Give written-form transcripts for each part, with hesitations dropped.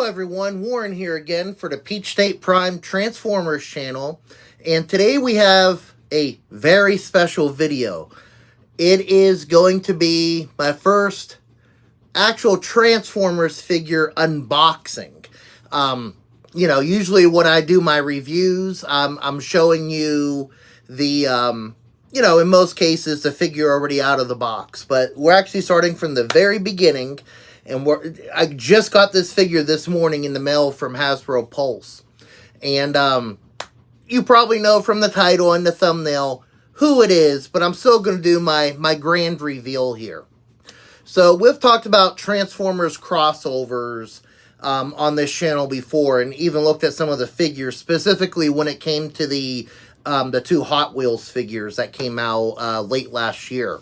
everyone, Warren here again for the Peach State Prime Transformers channel, and today we have a very special video. It is going to be my first actual Transformers figure unboxing. Usually when I do my reviews, I'm showing you the, in most cases, the figure already out of the box, but we're actually starting from the very beginning. And I just got this figure this morning in the mail from Hasbro Pulse. And you probably know from the title and the thumbnail who it is, but I'm still going to do my grand reveal here. So we've talked about Transformers crossovers on this channel before, and even looked at some of the figures, specifically when it came to the two Hot Wheels figures that came out late last year.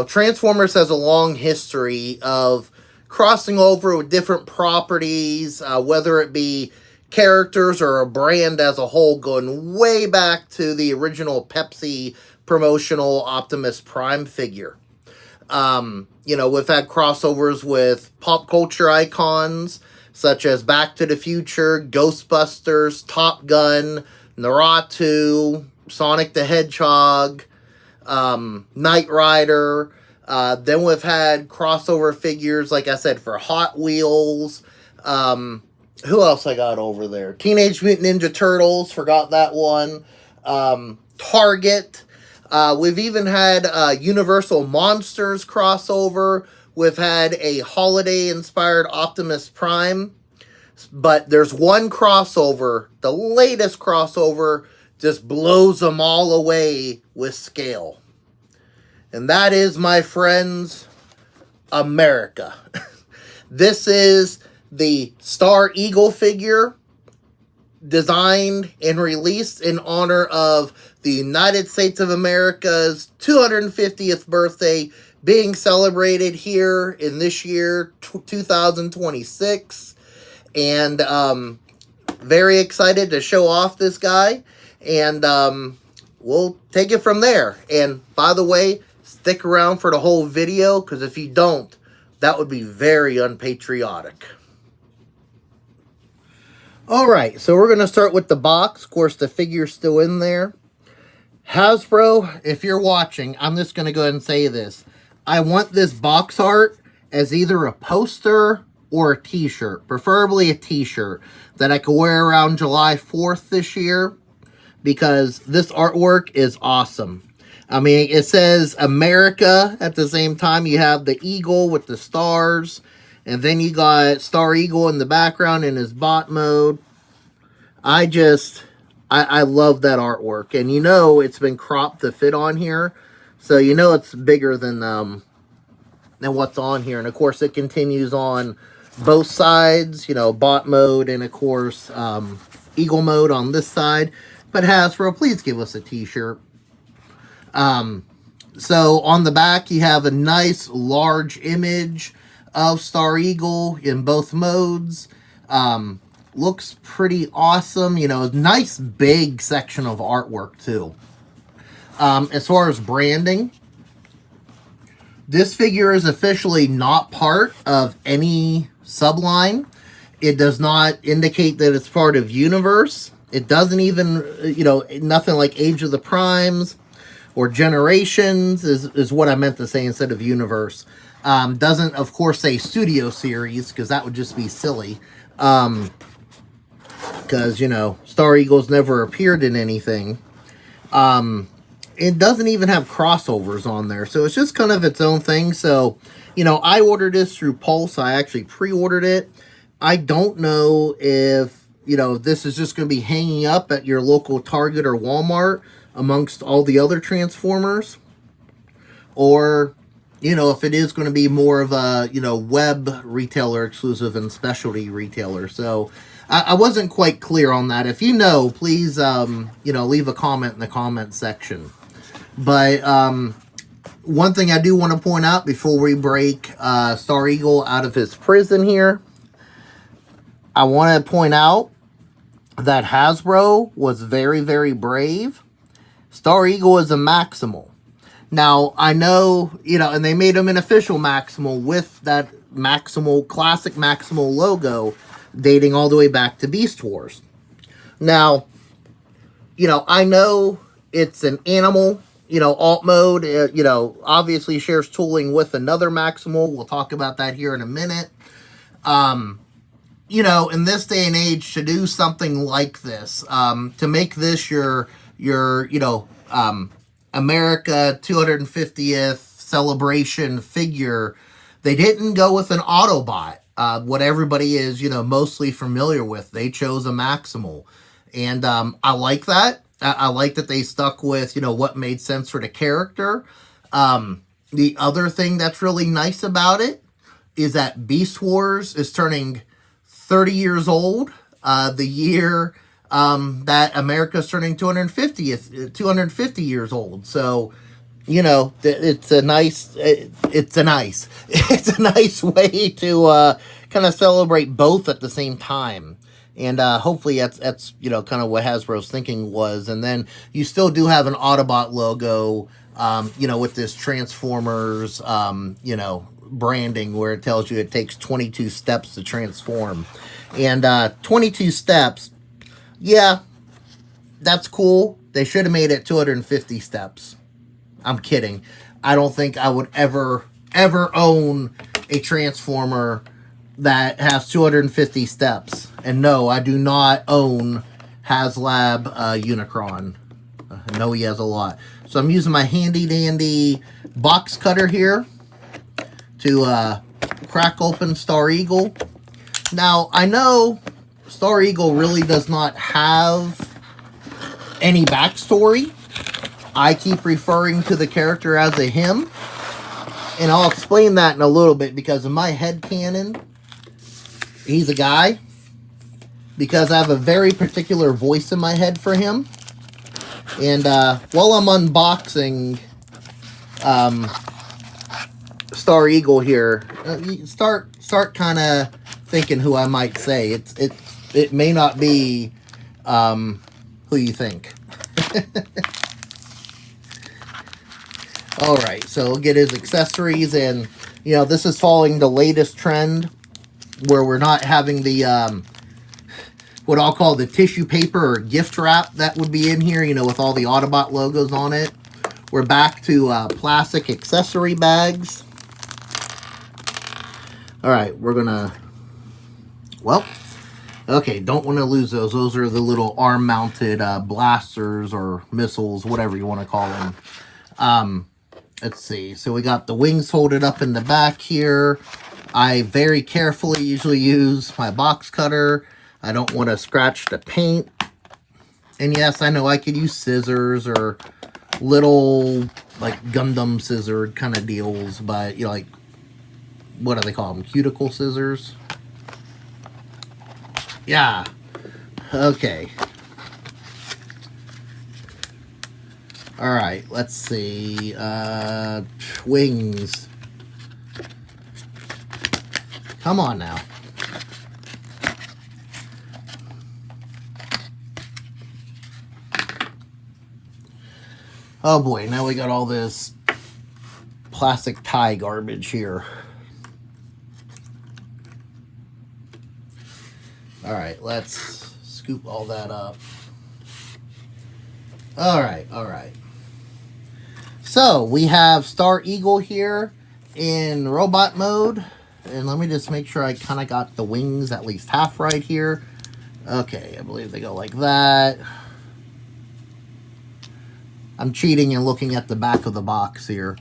Transformers has a long history of crossing over with different properties, whether it be characters or a brand as a whole, going way back to the original Pepsi promotional Optimus Prime figure. We've had crossovers with pop culture icons, such as Back to the Future, Ghostbusters, Top Gun, Naruto, Sonic the Hedgehog, Knight Rider. Then we've had crossover figures, like I said, for Hot Wheels. Who else I got over there? Teenage Mutant Ninja Turtles, forgot that one. Target. We've even had Universal Monsters crossover. We've had a holiday-inspired Optimus Prime. But there's one crossover, the latest crossover, just blows them all away with scale. And that is, my friends, America. This is the Star Eagle figure designed and released in honor of the United States of America's 250th birthday, being celebrated here in this year, 2026. And very excited to show off this guy. And we'll take it from there. And by the way, stick around for the whole video, because if you don't, that would be very unpatriotic. Alright, so we're going to start with the box. Of course, the figure's still in there. Hasbro, if you're watching, I'm just going to go ahead and say this. I want this box art as either a poster or a t-shirt. Preferably a t-shirt that I could wear around July 4th this year, because this artwork is awesome. I mean, it says America at the same time. You have the eagle with the stars, and then you got Star Eagle in the background in his bot mode. I love that artwork. And it's been cropped to fit on here, so it's bigger than what's on here. And of course, it continues on both sides, bot mode, and of course, eagle mode on this side. But Hasbro, please give us a t-shirt. So on the back, you have a nice large image of Star Eagle in both modes. Looks pretty awesome. A nice big section of artwork too. As far as branding, this figure is officially not part of any subline. It does not indicate that it's part of Universe. It doesn't even, nothing like Age of the Primes or Generations is what I meant to say instead of Universe. Doesn't, of course, say Studio Series, because that would just be silly. Because, Star Eagle's never appeared in anything. It doesn't even have crossovers on there, so it's just kind of its own thing. So, I ordered this through Pulse. I actually pre-ordered it. I don't know if, this is just going to be hanging up at your local Target or Walmart amongst all the other Transformers, or, if it is going to be more of a, web retailer exclusive and specialty retailer. So, I wasn't quite clear on that. If you know, please, leave a comment in the comment section. But, one thing I do want to point out before we break Star Eagle out of his prison here, I want to point out that Hasbro was very, very brave. Star Eagle is a Maximal. Now, I know, and they made him an official Maximal with that Maximal, classic Maximal logo dating all the way back to Beast Wars. Now, you know, I know it's an animal, you know, alt mode, you know, obviously shares tooling with another Maximal. We'll talk about that here in a minute. You know, in this day and age, to do something like this, to make this your you know, America 250th celebration figure, they didn't go with an Autobot, what everybody is, you know, mostly familiar with. They chose a Maximal. And I like that. I like that they stuck with, you know, what made sense for the character. The other thing that's really nice about it is that Beast Wars is turning 30 years old, the year that America's turning 250 years old. So, you know, it's a nice way to kind of celebrate both at the same time. And hopefully that's you know, kind of what Hasbro's thinking was. And then you still do have an Autobot logo, you know, with this Transformers, you know, branding, where it tells you it takes 22 steps to transform. And 22 steps, yeah, that's cool. They should have made it 250 steps. I'm kidding. I don't think I would ever own a Transformer that has 250 steps. And no, I do not own HasLab Unicron. I know he has a lot. So I'm using my handy dandy box cutter here to crack open Star Eagle. Now, I know Star Eagle really does not have any backstory. I keep referring to the character as a him. And I'll explain that in a little bit, because in my headcanon, he's a guy. Because I have a very particular voice in my head for him. And while I'm unboxing Star Eagle here, start kind of thinking who I might say. It may not be who you think. All right, so we'll get his accessories, and you know, this is following the latest trend where we're not having the what I'll call the tissue paper or gift wrap that would be in here, you know, with all the Autobot logos on it. We're back to plastic accessory bags. All right, we're gonna, well, okay, don't want to lose those. Those are the little arm-mounted blasters or missiles, whatever you want to call them. Let's see. So we got the wings folded up in the back here. I very carefully usually use my box cutter. I don't want to scratch the paint. And yes, I know I could use scissors or little, like, Gundam scissor kind of deals, but, you know, like, what do they call them? Cuticle scissors? Yeah. Okay. Alright, let's see. Wings. Come on now. Oh boy, now we got all this plastic tie garbage here. Alright, let's scoop all that up. Alright. So, we have Star Eagle here in robot mode. And let me just make sure I kind of got the wings at least half right here. Okay, I believe they go like that. I'm cheating and looking at the back of the box here.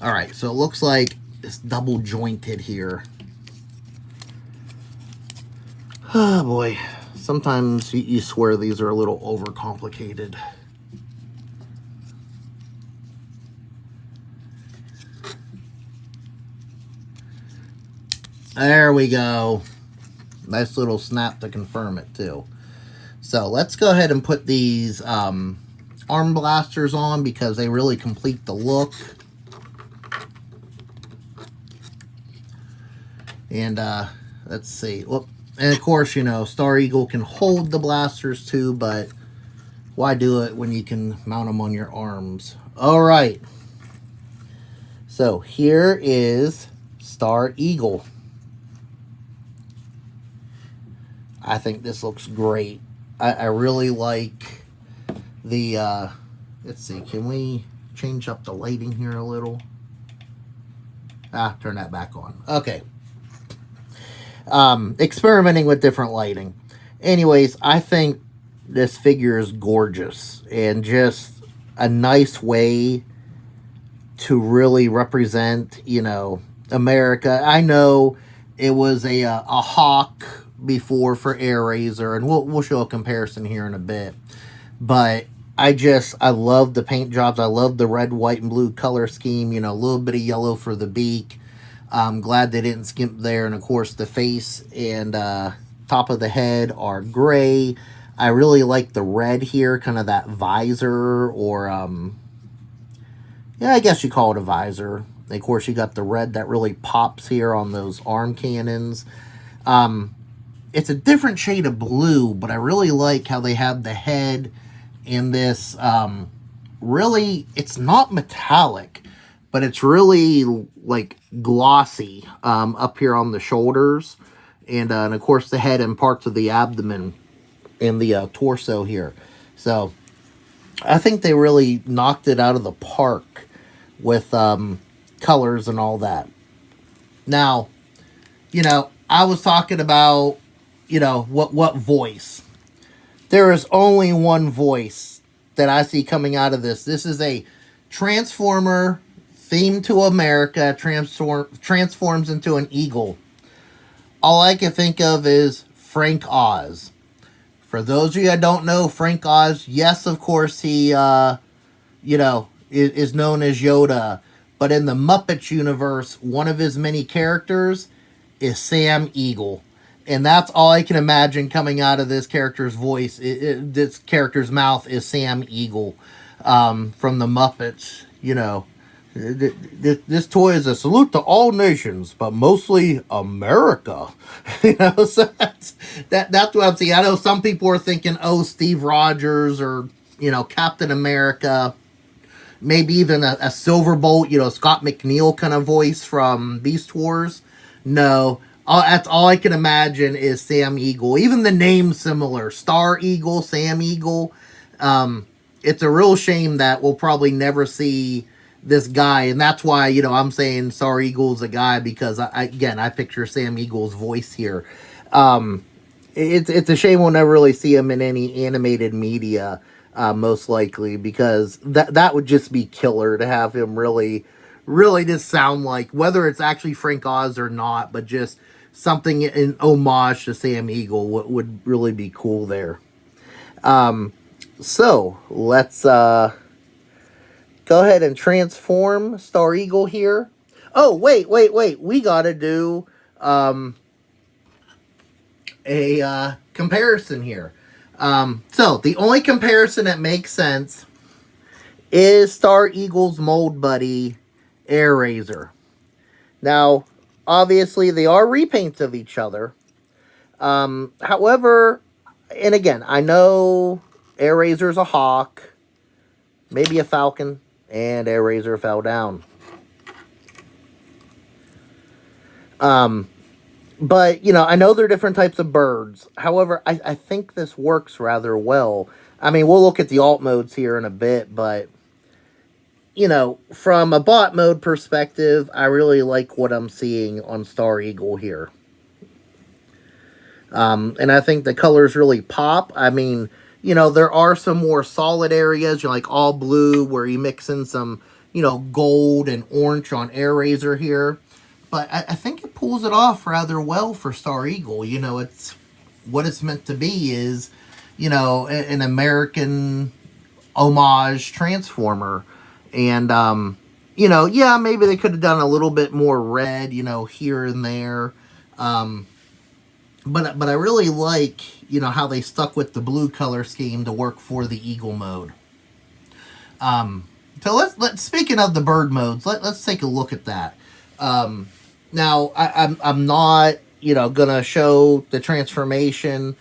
Alright, so it looks like it's double jointed here. Oh boy. Sometimes you swear these are a little overcomplicated. There we go. Nice little snap to confirm it too. So let's go ahead and put these arm blasters on, because they really complete the look. And let's see. Whoop. And of course, you know, Star Eagle can hold the blasters too, but Why do it when you can mount them on your arms? All right. So here is Star Eagle. I think this looks great. I really like the, let's see, can we change up the lighting here a little? Turn that back on. Okay. Experimenting with different lighting. Anyways, I think this figure is gorgeous and just a nice way to really represent, you know, America. I know it was a hawk before for Airazor, and we'll show a comparison here in a bit. But I love the paint jobs. I love the red, white, and blue color scheme. You know, a little bit of yellow for the beak. I'm glad they didn't skimp there. And of course, the face and top of the head are gray. I really like the red here, kind of that visor, or yeah, I guess you call it a visor. And of course, you got the red that really pops here on those arm cannons. It's a different shade of blue, but I really like how they have the head in this, really, it's not metallic, but it's really like glossy up here on the shoulders. And of course, the head and parts of the abdomen and the torso here. So I think they really knocked it out of the park with colors and all that. Now, you know, I was talking about, you know, what voice. There is only one voice that I see coming out of this. This is a Transformer themed to America, transforms into an eagle. All I can think of is Frank Oz. For those of you that don't know Frank Oz, yes, of course, he, you know, is known as Yoda. But in the Muppets universe, one of his many characters is Sam Eagle. And that's all I can imagine coming out of this character's voice. This character's mouth is Sam Eagle from the Muppets. You know, this toy is a salute to all nations, but mostly America. You know, so that's what I'm seeing. I know some people are thinking, oh, Steve Rogers or, you know, Captain America. Maybe even a Silverbolt, you know, Scott McNeil kind of voice from Beast Wars. No. That's all I can imagine is Sam Eagle. Even the name's similar. Star Eagle, Sam Eagle. It's a real shame that we'll probably never see this guy. And that's why, you know, I'm saying Star Eagle's a guy. Because, I picture Sam Eagle's voice here. It's a shame we'll never really see him in any animated media. Most likely. Because that would just be killer to have him really just sound like, whether it's actually Frank Oz or not, but just something in homage to Sam Eagle would really be cool there. So let's go ahead and transform Star Eagle here. Oh, wait. We gotta do a comparison here. So the only comparison that makes sense is Star Eagle's mold buddy, Airazor. Now, obviously, they are repaints of each other. However, and again, I know Airazor's a hawk, maybe a falcon, and Airazor fell down. But, you know, I know they're different types of birds. However, I think this works rather well. I mean, we'll look at the alt modes here in a bit, but you know, from a bot mode perspective, I really like what I'm seeing on Star Eagle here. And I think the colors really pop. I mean, you know, there are some more solid areas, you know, like all blue, where you mix in some, you know, gold and orange on Airazor here. But I think it pulls it off rather well for Star Eagle. You know, it's what it's meant to be is, you know, an American homage Transformer. And, you know, yeah, maybe they could have done a little bit more red, you know, here and there. But I really like, you know, how they stuck with the blue color scheme to work for the Eagle mode. So let's speaking of the bird modes, let's take a look at that. Now, I'm not, you know, gonna show the transformation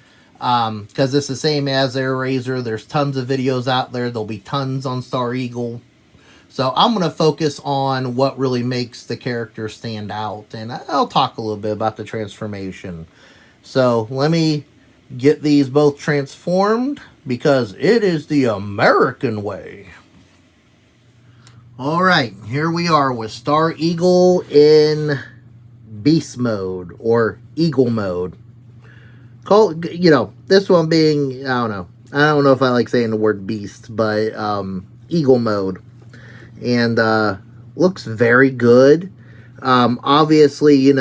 because it's the same as Airazor. There's tons of videos out there. There'll be tons on Star Eagle. So I'm going to focus on what really makes the character stand out. And I'll talk a little bit about the transformation. So let me get these both transformed, because it is the American way. Alright, here we are with Star Eagle in Beast mode, or Eagle mode. This one being, I don't know if I like saying the word beast, but Eagle mode. And looks very good. Obviously,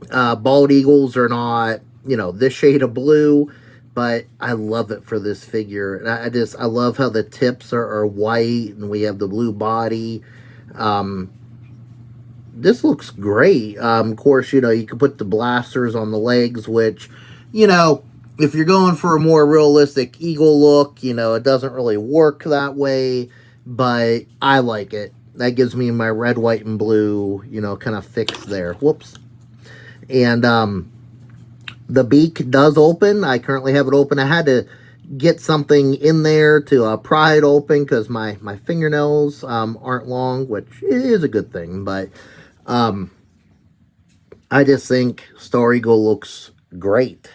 bald eagles are not, this shade of blue, but I love it for this figure. And I love how the tips are white, and we have the blue body. This looks great. Of course, you can put the blasters on the legs, which, if you're going for a more realistic eagle look, it doesn't really work that way, but I like it. That gives me my red, white, and blue, kind of fix there. Whoops. And the beak does open. I currently have it open. I had to get something in there to pry it open, because my fingernails aren't long, which is a good thing. But I just think Star Eagle looks great.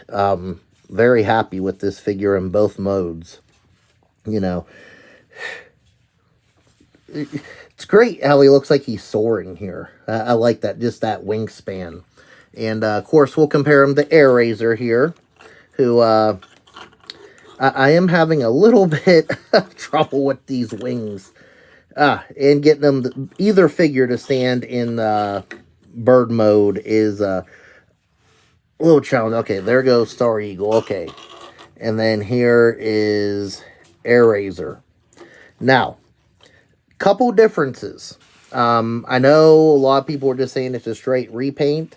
Very happy with this figure in both modes. It's great how he looks like he's soaring here. I like that, just that wingspan. And, of course, we'll compare him to Airazor here, who, I am having a little bit of trouble with these wings. And getting them, either figure to stand in bird mode is a little challenge. Okay, there goes Star Eagle. Okay. And then here is Airazor. Now, couple differences. I know a lot of people are just saying it's a straight repaint.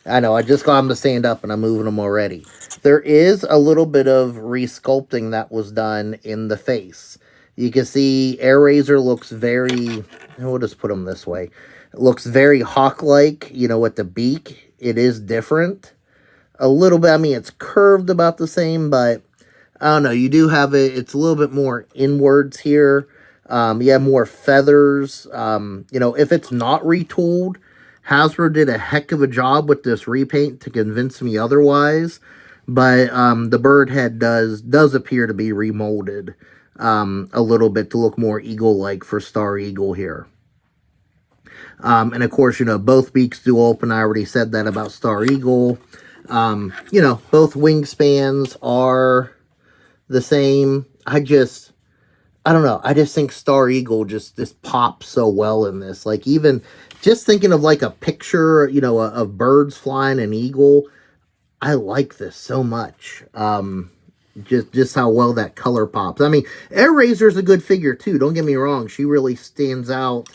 I know, I just got them to stand up and I'm moving them already. There is a little bit of resculpting that was done in the face. You can see Airazor looks very, we'll just put him this way. It looks very hawk-like, with the beak. It is different. A little bit, I mean, it's curved about the same, but I don't know. You do have it, it's a little bit more inwards here. You have more feathers. If it's not retooled, Hasbro did a heck of a job with this repaint to convince me otherwise. But the bird head does appear to be remolded a little bit to look more eagle-like for Star Eagle here. And of course, both beaks do open. I already said that about Star Eagle. Both wingspans are the same. I don't know. I just think Star Eagle just pops so well in this. Like, even just thinking of like a picture, of birds flying an eagle. I like this so much. Just how well that color pops. I mean, Airazor's a good figure too. Don't get me wrong. She really stands out,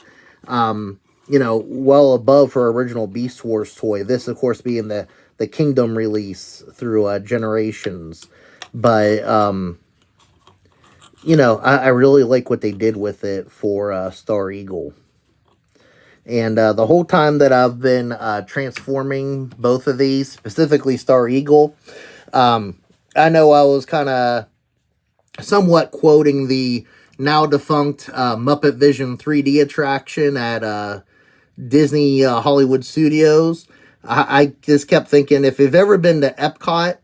well above her original Beast Wars toy. This, of course, being the Kingdom release through Generations. But, I really like what they did with it for Star Eagle. And the whole time that I've been transforming both of these, specifically Star Eagle, I know I was kind of somewhat quoting the now defunct Muppet Vision 3D attraction at Disney Hollywood Studios. I just kept thinking, if you've ever been to Epcot,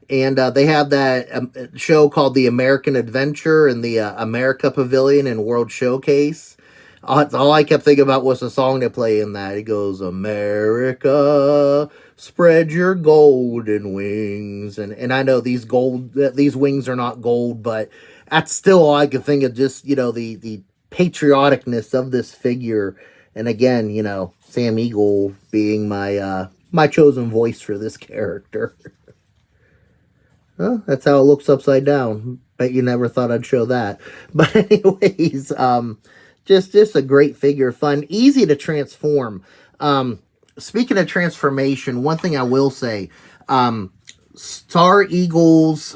and they have that show called The American Adventure in the America Pavilion and World Showcase. All I kept thinking about was the song they play in that. It goes, America, spread your golden wings. And I know these wings are not gold, but that's still all I could think of, just, the patrioticness of this figure. And again, Sam Eagle being my chosen voice for this character. Well, that's how it looks upside down. Bet you never thought I'd show that. But anyways, just a great figure. Fun, easy to transform. Speaking of transformation, one thing I will say, Star Eagle's,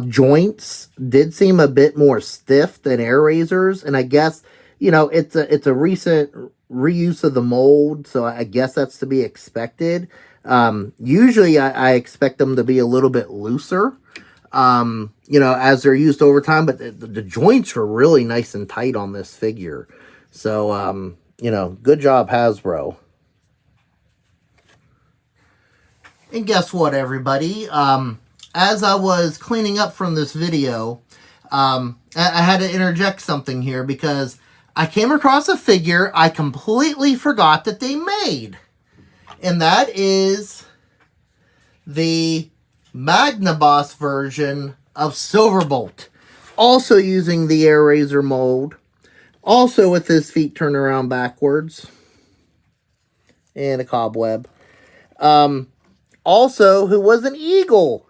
joints did seem a bit more stiff than Airazor's. And I guess, it's a recent reuse of the mold, so I guess that's to be expected. Usually I expect them to be a little bit looser, you know, as they're used over time, but the joints are really nice and tight on this figure. So, you know, good job, Hasbro. And guess what, everybody? As I was cleaning up from this video, I had to interject something here because I came across a figure I completely forgot that they made. And that is the Magnaboss version of Silverbolt. Also using the Airazor mold. Also with his feet turned around backwards. And a cobweb. Also, who was an eagle.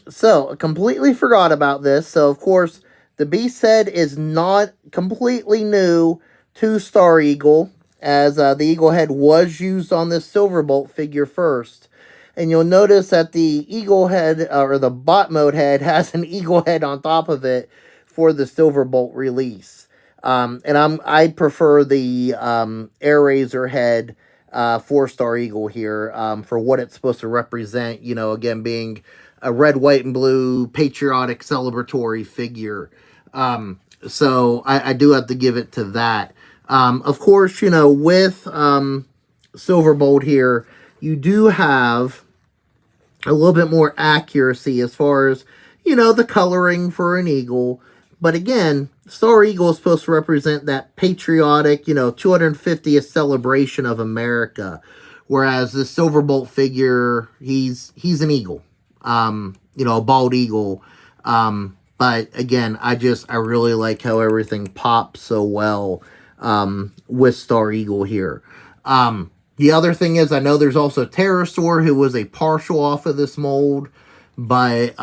So, I completely forgot about this. So, of course, the beast head is not completely new to Star Eagle, as the eagle head was used on this Silverbolt figure first. And you'll notice that the eagle head, or the bot mode head, has an eagle head on top of it for the Silverbolt release. And I prefer the Airazor head for Star Eagle here, for what it's supposed to represent, you know, again, being a red, white, and blue patriotic celebratory figure. So I do have to give it to that. Of course, you know, with Silverbolt here, you do have a little bit more accuracy as far as, you know, the coloring for an eagle. But again, Star Eagle is supposed to represent that patriotic, you know, 250th celebration of America. Whereas the Silverbolt figure, he's an eagle. You know, a bald eagle. But again, I really like how everything pops so well with Star Eagle here. The other thing is, I know there's also Airazor, who was a partial off of this mold. But,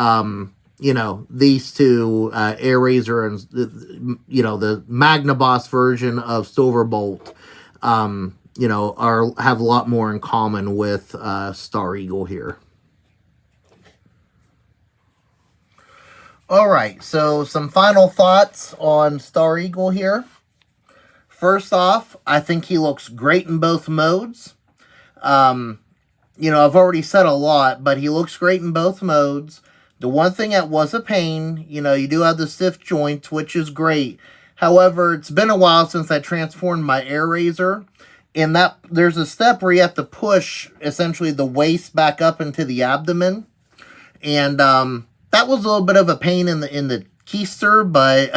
you know, these two, Airazor and, you know, the Magnaboss version of Silverbolt, you know, have a lot more in common with Star Eagle here. Alright, so some final thoughts on Star Eagle here. First off, I think he looks great in both modes. You know, I've already said a lot, but he looks great in both modes. The one thing that was a pain, you know, you do have the stiff joints, which is great. However, it's been a while since I transformed my Airazor. And that there's a step where you have to push, essentially, the waist back up into the abdomen. And that was a little bit of a pain in the keister, but,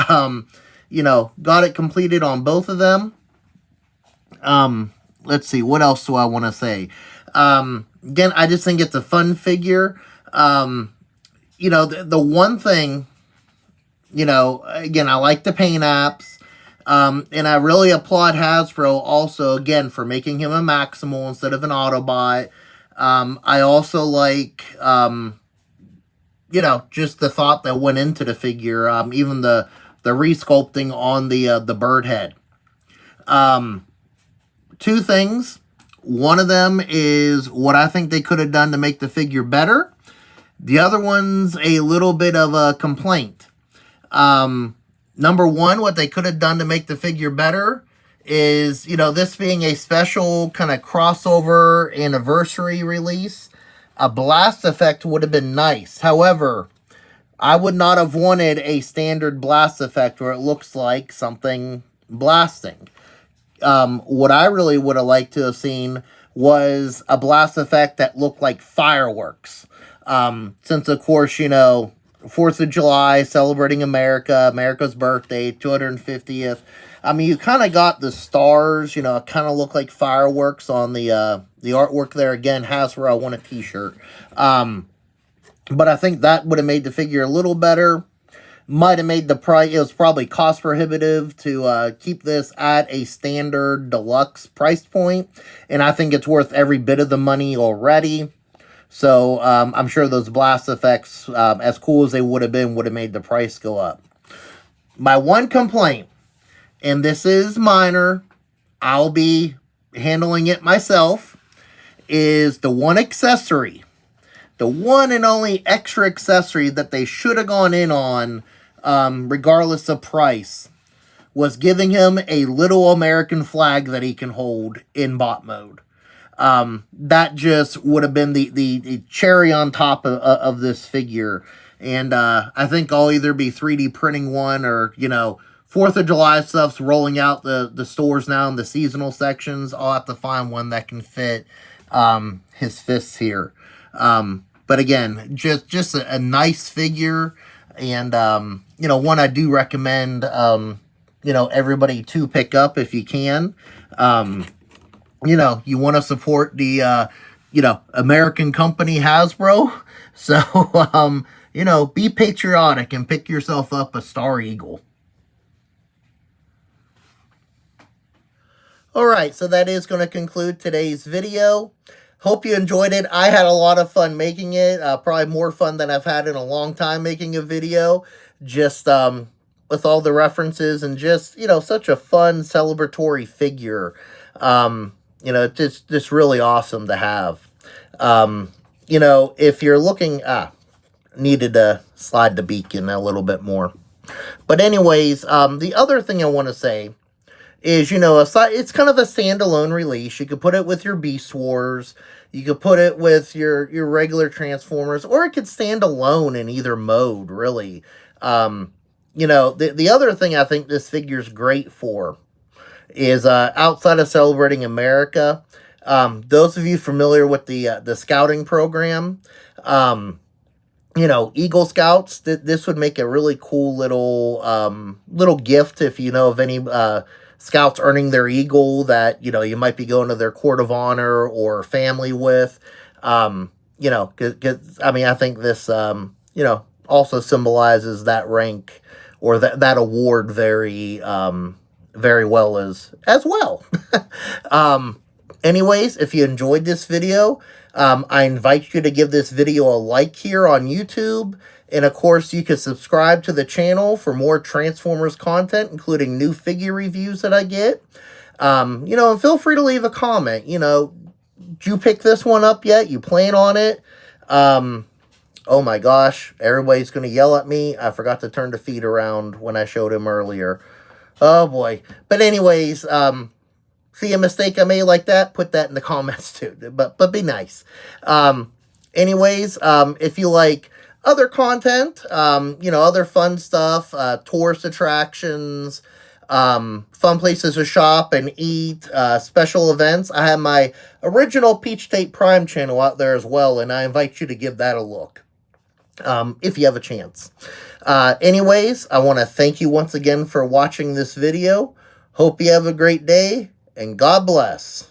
you know, got it completed on both of them. Let's see, what else do I want to say? Again, I just think it's a fun figure. You know, the one thing, you know, again, I like the paint apps. And I really applaud Hasbro also, again, for making him a Maximal instead of an Autobot. I also like, you know, just the thought that went into the figure, even the resculpting on the bird head. Two things. One of them is what I think they could have done to make the figure better. The other one's a little bit of a complaint. Number one, what they could have done to make the figure better is, you know, this being a special kind of crossover anniversary release, a blast effect would have been nice. However, I would not have wanted a standard blast effect where it looks like something blasting. What I really would have liked to have seen was a blast effect that looked like fireworks. Since, of course, you know, 4th of July, celebrating America's birthday, 250th. I mean, you kind of got the stars, you know, it kind of look like fireworks on the artwork there. Again, Hasbro, I want a t-shirt. But I think that would have made the figure a little better. Might have made the price, it was probably cost prohibitive to keep this at a standard deluxe price point. And I think it's worth every bit of the money already. So, I'm sure those blast effects, as cool as they would have made the price go up. My one complaint, and this is minor, I'll be handling it myself, is the one accessory. The one and only extra accessory that they should have gone in on, regardless of price, was giving him a little American flag that he can hold in bot mode. That just would have been the cherry on top of this figure. And I think I'll either be 3D printing one, or, you know, 4th of July stuff's rolling out the stores now in the seasonal sections. I'll have to find one that can fit his fists here. But again, just a nice figure, and you know, one I do recommend you know, everybody to pick up if you can. You know, you want to support the you know, American company Hasbro, so you know, be patriotic and pick yourself up a Star Eagle. Alright, so that is going to conclude today's video. Hope you enjoyed it. I had a lot of fun making it. Probably more fun than I've had in a long time making a video. Just with all the references, and just, you know, such a fun celebratory figure. You know, it's just really awesome to have. You know, if you're looking... needed to slide the beacon a little bit more. But anyways, the other thing I want to say is, you know, it's kind of a standalone release. You could put it with your Beast Wars, you could put it with your regular Transformers, or it could stand alone in either mode, really. You know, the other thing I think this figure's great for is, outside of celebrating America, those of you familiar with the scouting program, you know, Eagle Scouts, this would make a really cool little gift if you know of any Scouts earning their Eagle that, you know, you might be going to their court of honor or family with. You know, cause, I mean, I think this, you know, also symbolizes that rank or that award very well as well. Anyways, if you enjoyed this video, I invite you to give this video a like here on YouTube. And of course, you can subscribe to the channel for more Transformers content, including new figure reviews that I get. You know, and feel free to leave a comment. You know, did you pick this one up yet? You plan on it? Oh my gosh, everybody's going to yell at me. I forgot to turn the feed around when I showed him earlier. Oh boy. But anyways, see a mistake I made like that? Put that in the comments too. But be nice. Anyways, if you like other content, you know, other fun stuff, tourist attractions, fun places to shop and eat, special events, I have my original Peach Tape Prime channel out there as well, and I invite you to give that a look, if you have a chance. Anyways, I want to thank you once again for watching this video. Hope you have a great day, and God bless.